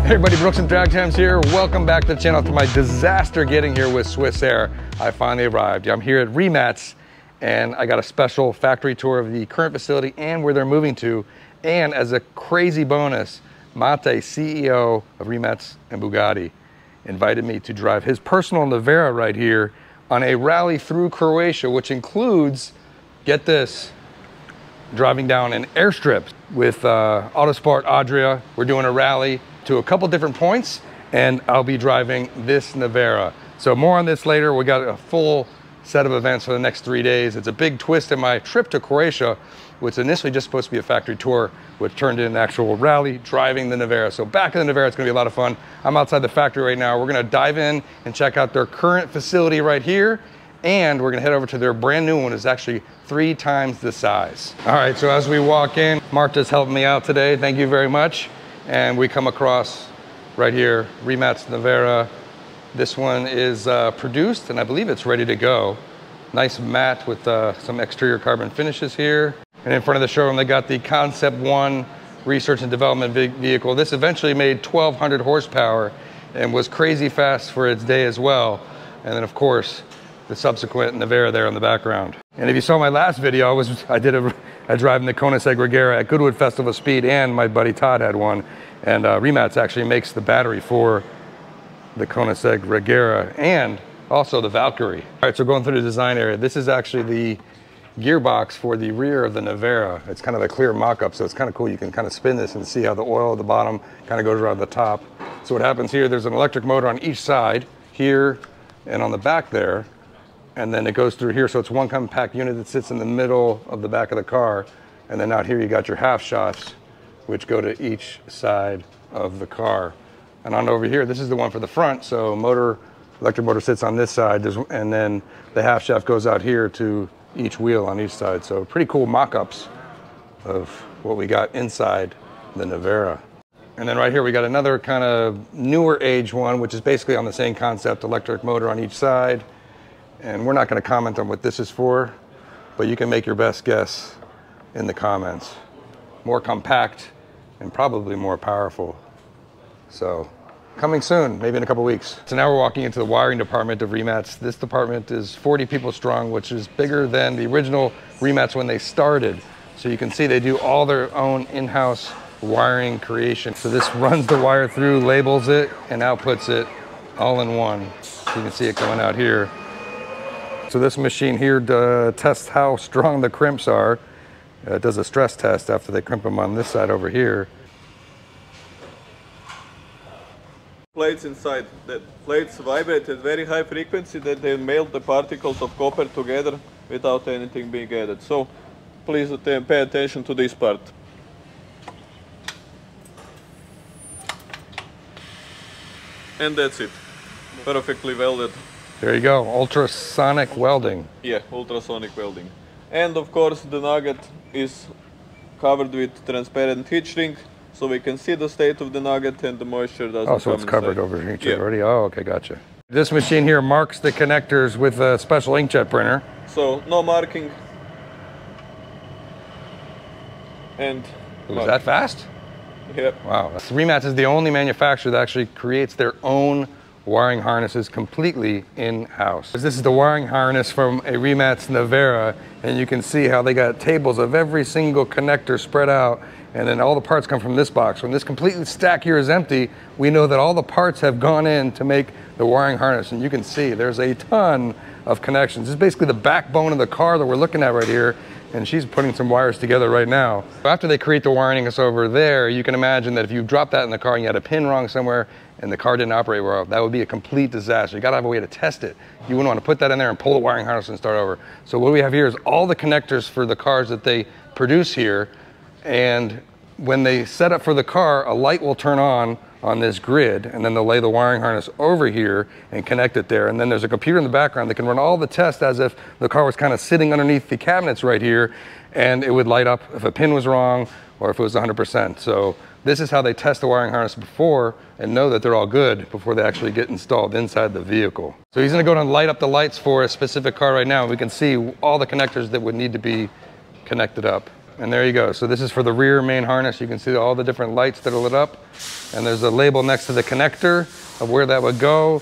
Hey everybody, Brooks and Drag Times here. Welcome back to the channel. To my disaster getting here with Swiss Air, I finally arrived. I'm here at Rimac, and I got a special factory tour of the current facility and where they're moving to. And as a crazy bonus, Mate, CEO of Rimac and Bugatti, invited me to drive his personal Nevera right here on a rally through Croatia, which includes, get this, driving down an airstrip with Autosport Adria. We're doing a rally to a couple different points, and I'll be driving this Nevera. So more on this later. We got a full set of events for the next 3 days. It's a big twist in my trip to Croatia, which was initially just supposed to be a factory tour, which turned into an actual rally driving the Nevera. So back in the Nevera, it's gonna be a lot of fun. I'm outside the factory right now. We're gonna dive in and check out their current facility right here, and we're gonna head over to their brand new one. It's actually 3 times the size. All right, so as we walk in, Marta's helping me out today. Thank you very much. And we come across right here, Rimac Nevera. This one is produced, and I believe it's ready to go. Nice matte with some exterior carbon finishes here. And in front of the showroom, they got the Concept 1 research and development vehicle. This eventually made 1,200 horsepower and was crazy fast for its day as well. And then of course, the subsequent Nevera there in the background. And if you saw my last video, I did a drive in the Koenigsegg Regera at Goodwood Festival of Speed, and my buddy Todd had one. And Rimac actually makes the battery for the Koenigsegg Regera and also the Valkyrie. All right, so going through the design area, this is actually the gearbox for the rear of the Nevera. It's kind of a clear mock-up, so it's kind of cool. You can kind of spin this and see how the oil at the bottom kind of goes around the top. So what happens here, there's an electric motor on each side, here and on the back there. And then it goes through here, so it's one compact unit that sits in the middle of the back of the car. And then out here you got your half shafts, which go to each side of the car. And on over here, this is the one for the front. So electric motor sits on this side, and then the half shaft goes out here to each wheel on each side. So pretty cool mock-ups of what we got inside the Nevera. And then right here, we got another kind of newer age one, which is basically on the same concept, electric motor on each side. And we're not going to comment on what this is for, but you can make your best guess in the comments. More compact and probably more powerful. So coming soon, maybe in a couple weeks. So now we're walking into the wiring department of Rimac. This department is 40 people strong, which is bigger than the original Rimac when they started. So you can see they do all their own in-house wiring creation. So this runs the wire through, labels it, and outputs it all in one. So you can see it coming out here. So this machine here tests how strong the crimps are. It does a stress test after they crimp them on this side over here. Plates inside. The plates vibrate at very high frequency that they melt the particles of copper together without anything being added. So please pay attention to this part. And that's it. Perfectly welded. There you go, ultrasonic welding. Yeah, ultrasonic welding. And of course the nugget is covered with transparent heat shrink, so we can see the state of the nugget and the moisture doesn't come Oh, so it's covered inside. over here already? Oh, okay, gotcha. This machine here marks the connectors with a special inkjet printer. So no marking. And Was that fast? Yeah. Wow. Rimac is the only manufacturer that actually creates their own wiring harnesses completely in-house. This is the wiring harness from a Rimac Nevera, and you can see how they got tables of every single connector spread out, and then all the parts come from this box. When this completely stack here is empty, we know that all the parts have gone in to make the wiring harness, and you can see there's a ton of connections. This is basically the backbone of the car that we're looking at right here, and she's putting some wires together right now. After they create the wiring over there, you can imagine that if you dropped that in the car and you had a pin wrong somewhere and the car didn't operate well, that would be a complete disaster. You gotta have a way to test it. You wouldn't wanna put that in there and pull the wiring harness and start over. So what we have here is all the connectors for the cars that they produce here, and when they set up for the car, a light will turn on this grid, and then they'll lay the wiring harness over here and connect it there. And then there's a computer in the background that can run all the tests as if the car was kind of sitting underneath the cabinets right here, and it would light up if a pin was wrong or if it was 100%. So this is how they test the wiring harness before and know that they're all good before they actually get installed inside the vehicle. So he's gonna go and light up the lights for a specific car right now. We can see all the connectors that would need to be connected up. And there you go. So this is for the rear main harness. You can see all the different lights that are lit up. And there's a label next to the connector of where that would go.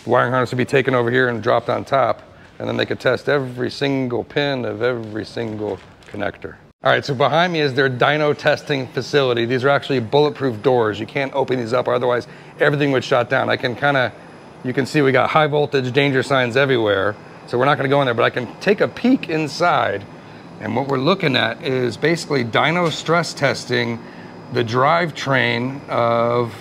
The wiring harness would be taken over here and dropped on top. And then they could test every single pin of every single connector. All right, so behind me is their dyno testing facility. These are actually bulletproof doors. You can't open these up, or otherwise everything would shut down. I can you can see we got high voltage danger signs everywhere. So we're not gonna go in there, but I can take a peek inside. And what we're looking at is basically dyno stress testing the drivetrain of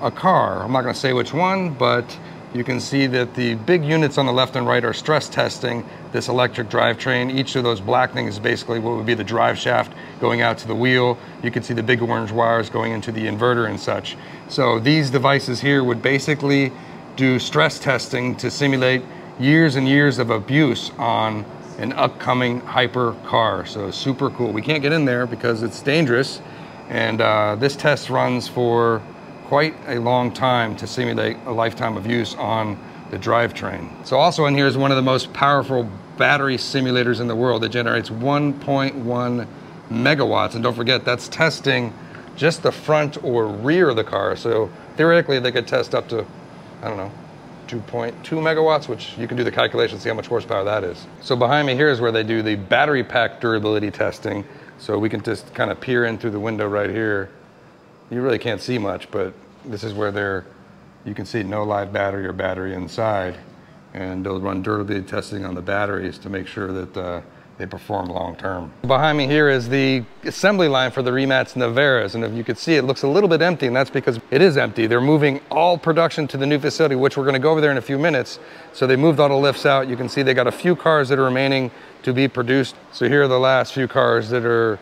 a car. I'm not gonna say which one, but you can see that the big units on the left and right are stress testing this electric drivetrain. Each of those black things is basically what would be the drive shaft going out to the wheel. You can see the big orange wires going into the inverter and such. So these devices here would basically do stress testing to simulate years and years of abuse on an upcoming hypercar. So super cool. We can't get in there because it's dangerous. And this test runs for quite a long time to simulate a lifetime of use on the drivetrain. So also in here is one of the most powerful battery simulators in the world. It generates 1.1 megawatts. And don't forget, that's testing just the front or rear of the car. So theoretically, they could test up to, I don't know, 2.2 megawatts, which you can do the calculation, see how much horsepower that is. So behind me here is where they do the battery pack durability testing. So we can just kind of peer in through the window right here. You really can't see much, but this is where you can see no live battery or battery inside. And they'll run durability testing on the batteries to make sure that they perform long term. Behind me here is the assembly line for the Rimac Naveras. And if you could see, it looks a little bit empty, and that's because it is empty. They're moving all production to the new facility, which we're gonna go over there in a few minutes. So they moved all the lifts out. You can see they got a few cars that are remaining to be produced. So here are the last few cars that are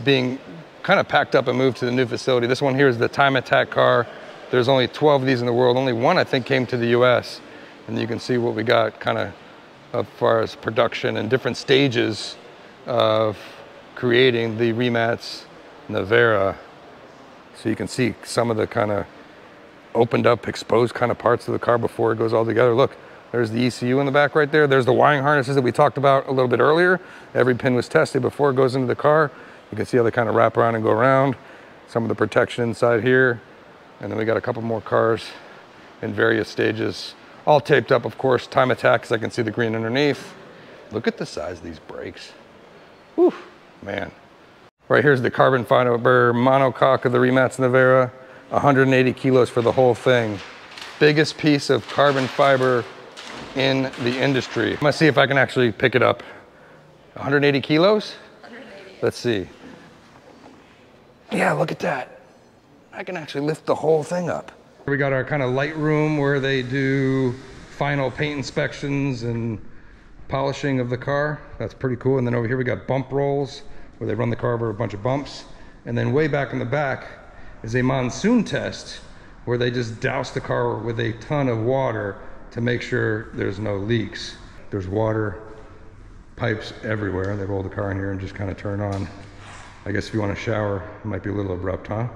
being kind of packed up and moved to the new facility. This one here is the time attack car. There's only 12 of these in the world. Only one, I think, came to the US. And you can see what we got kind of as far as production and different stages of creating the Rimac Navera. So you can see some of the kind of opened up, exposed kind of parts of the car before it goes all together. Look, there's the ECU in the back right there. There's the wiring harnesses that we talked about a little bit earlier. Every pin was tested before it goes into the car. You can see how they kind of wrap around and go around. Some of the protection inside here. And then we got a couple more cars in various stages. All taped up, of course, time attack, because I can see the green underneath. Look at the size of these brakes. Whew, man. Right here's the carbon fiber monocoque of the Rimac Navera. 180 kilos for the whole thing. Biggest piece of carbon fiber in the industry. I'm gonna see if I can actually pick it up. 180 kilos? 180. Let's see. Yeah, look at that. I can actually lift the whole thing up. We got our kind of light room where they do final paint inspections and polishing of the car. That's pretty cool. And then over here we got bump rolls where they run the car over a bunch of bumps. And then way back in the back is a monsoon test where they just douse the car with a ton of water to make sure there's no leaks. There's water pipes everywhere. They roll the car in here and just kind of turn on. I guess if you want to shower, it might be a little abrupt, huh?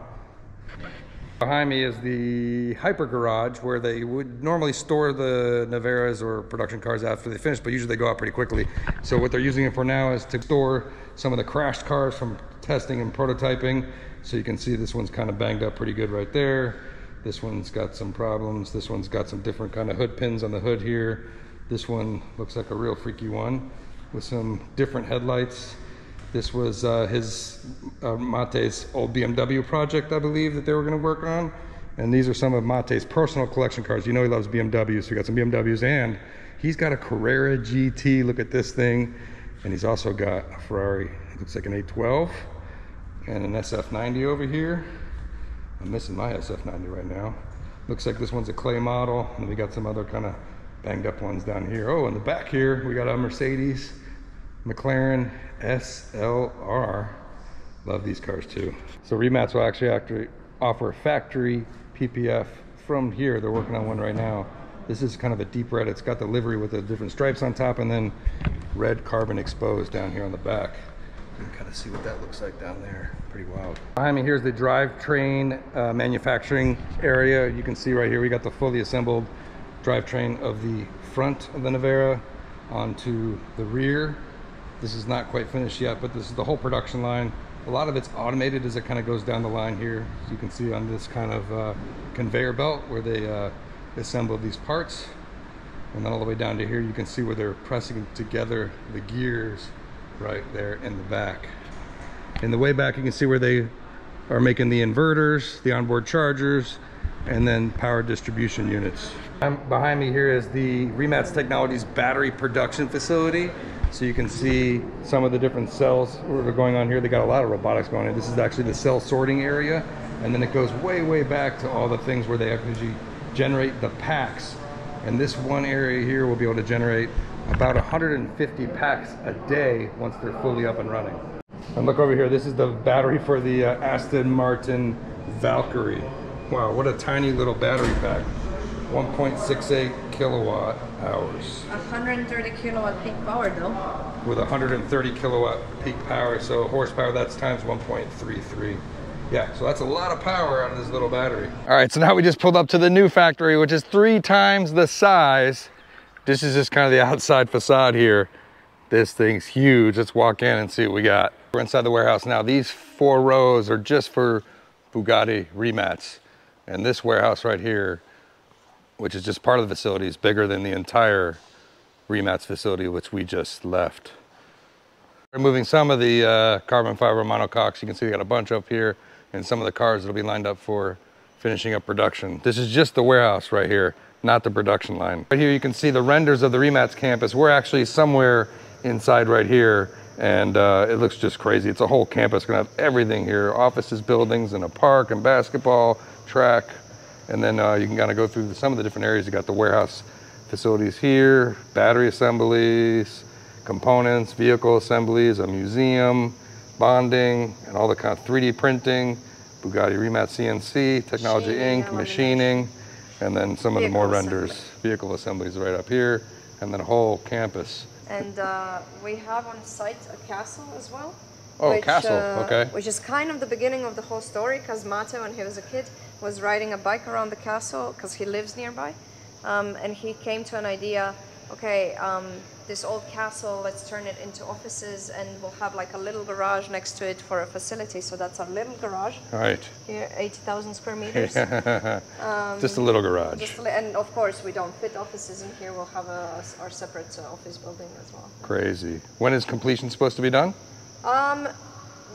Behind me is the hyper garage where they would normally store the Naveras or production cars after they finish, but usually they go out pretty quickly. So what they're using it for now is to store some of the crashed cars from testing and prototyping. So you can see this one's kind of banged up pretty good right there. This one's got some problems. This one's got some different kind of hood pins on the hood here. This one looks like a real freaky one with some different headlights. This was Mate's old BMW project, I believe, that they were going to work on. And these are some of Mate's personal collection cars. You know he loves BMWs, so we got some BMWs, and he's got a Carrera GT. Look at this thing. And he's also got a Ferrari, it looks like an 812, and an SF90 over here. I'm missing my SF90 right now. Looks like this one's a clay model, and we got some other kind of banged up ones down here. Oh, in the back here, we got a Mercedes McLaren SLR. Love these cars too. So Rimac will actually offer a factory PPF from here. They're working on one right now. This is kind of a deep red. It's got the livery with the different stripes on top and then red carbon exposed down here on the back. You can kind of see what that looks like down there. Pretty wild. Behind me here's the drivetrain manufacturing area. You can see right here we got the fully assembled drivetrain of the front of the Navera onto the rear. This is not quite finished yet, but this is the whole production line. A lot of it's automated as it kind of goes down the line here. As you can see on this kind of conveyor belt where they assemble these parts. And then all the way down to here, you can see where they're pressing together the gears right there in the back. In the way back, you can see where they are making the inverters, the onboard chargers, and then power distribution units. Behind me here is the Rimac Technologies battery production facility. So you can see some of the different cells that are going on here. They got a lot of robotics going on. This is actually the cell sorting area. And then it goes way, way back to all the things where they actually generate the packs. And this one area here will be able to generate about 150 packs a day once they're fully up and running. And look over here, this is the battery for the Aston Martin Valkyrie. Wow, what a tiny little battery pack. 1.68 kilowatt hours. 130 kilowatt peak power though. With 130 kilowatt peak power, so horsepower, that's times 1.33. Yeah, so that's a lot of power out of this little battery. All right, so now we just pulled up to the new factory, which is 3 times the size. This is just kind of the outside facade here. This thing's huge. Let's walk in and see what we got. We're inside the warehouse now. These 4 rows are just for Bugatti Rimacs. And this warehouse right here, which is just part of the facility, is bigger than the entire Rimac facility, which we just left. We're moving some of the carbon fiber monocoques. You can see they got a bunch up here, and some of the cars that'll be lined up for finishing up production. This is just the warehouse right here, not the production line. Right here you can see the renders of the Rimac campus. We're actually somewhere inside right here, and it looks just crazy. It's a whole campus, gonna have everything here, offices, buildings, and a park, and basketball, track. And then you can kind of go through some of the different areas. You got the warehouse facilities here, battery assemblies, components, vehicle assemblies, a museum, bonding, and all the kind of 3D printing, Bugatti Rimac CNC, Technology Inc., machining, and then some of the more renders, vehicle assemblies right up here, and then a whole campus. And we have on site a castle as well. Oh, castle, okay. Which is kind of the beginning of the whole story, because Mate, when he was a kid, was riding a bike around the castle because he lives nearby. And he came to an idea, okay, this old castle, let's turn it into offices, and we'll have like a little garage next to it for a facility. So that's our little garage. All right. Here, 80,000 square meters. Just a little garage. And of course, we don't fit offices in here. We'll have our separate office building as well. Crazy. When is completion supposed to be done?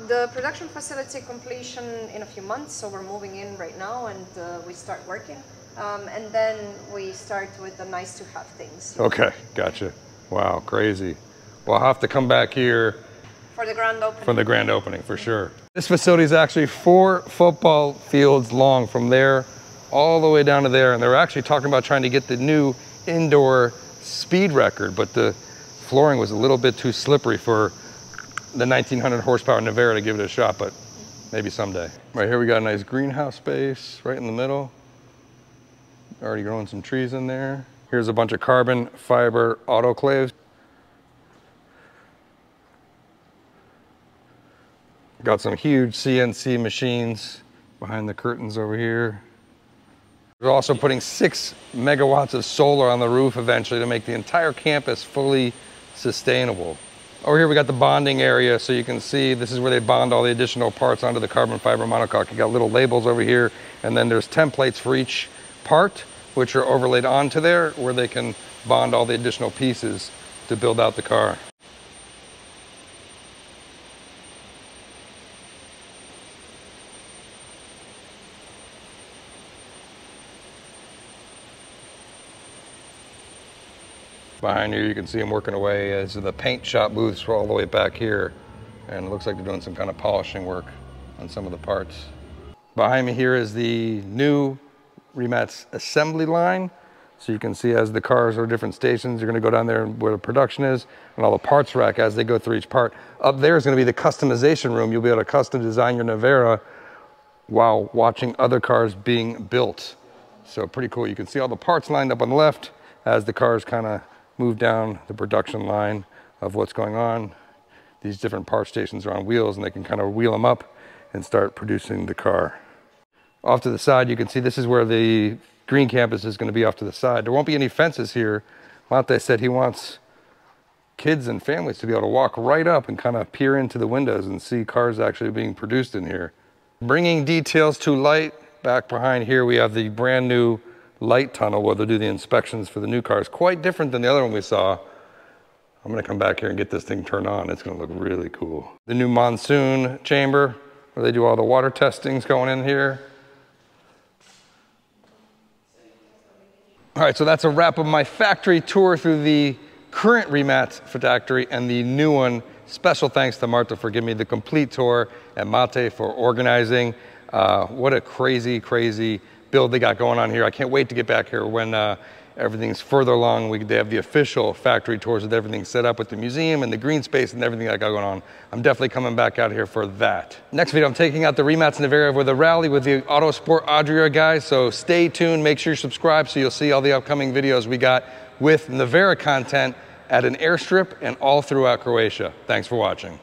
The production facility completion in a few months, so we're moving in right now, and we start working. And then we start with the nice to have things. Okay, gotcha. Wow, crazy. Well, I'll have to come back here for the grand opening. For the grand opening, for sure. This facility is actually 4 football fields long from there all the way down to there. And they're actually talking about trying to get the new indoor speed record, but the flooring was a little bit too slippery for the 1900 horsepower Navara to give it a shot, but maybe someday. Right here we got a nice greenhouse space right in the middle. Already growing some trees in there. Here's a bunch of carbon fiber autoclaves. Got some huge CNC machines behind the curtains over here. We're also putting 6 megawatts of solar on the roof eventually to make the entire campus fully sustainable. Over here we got the bonding area, so you can see this is where they bond all the additional parts onto the carbon fiber monocoque. You got little labels over here, and then there's templates for each part, which are overlaid onto there, where they can bond all the additional pieces to build out the car. Behind here, you can see them working away as the paint shop moves all the way back here. And it looks like they're doing some kind of polishing work on some of the parts. Behind me here is the new Rimac assembly line. So you can see as the cars are different stations, you're gonna go down there where the production is, and all the parts rack as they go through each part. Up there is gonna be the customization room. You'll be able to custom design your Navara while watching other cars being built. So pretty cool. You can see all the parts lined up on the left as the cars kind of move down the production line of what's going on. These different part stations are on wheels, and they can kind of wheel them up and start producing the car. Off to the side, you can see this is where the green campus is going to be off to the side. There won't be any fences here. Mate said he wants kids and families to be able to walk right up and kind of peer into the windows and see cars actually being produced in here. Bringing details to light. Back behind here, we have the brand new light tunnel where they'll do the inspections for the new cars. Quite different than the other one we saw. I'm gonna come back here and get this thing turned on. It's gonna look really cool. The new monsoon chamber where they do all the water testings going in here. All right, so that's a wrap of my factory tour through the current Rimac factory and the new one. Special thanks to Marta for giving me the complete tour and Mate for organizing. What a crazy, crazy build they got going on here. I can't wait to get back here when everything's further along. They have the official factory tours with everything set up with the museum and the green space and everything that got going on. I'm definitely coming back out here for that. Next video, I'm taking out the Rimac Nevera with a rally with the Autosport Adria guys. So stay tuned, make sure you subscribe so you'll see all the upcoming videos we got with Nevera content at an airstrip and all throughout Croatia. Thanks for watching.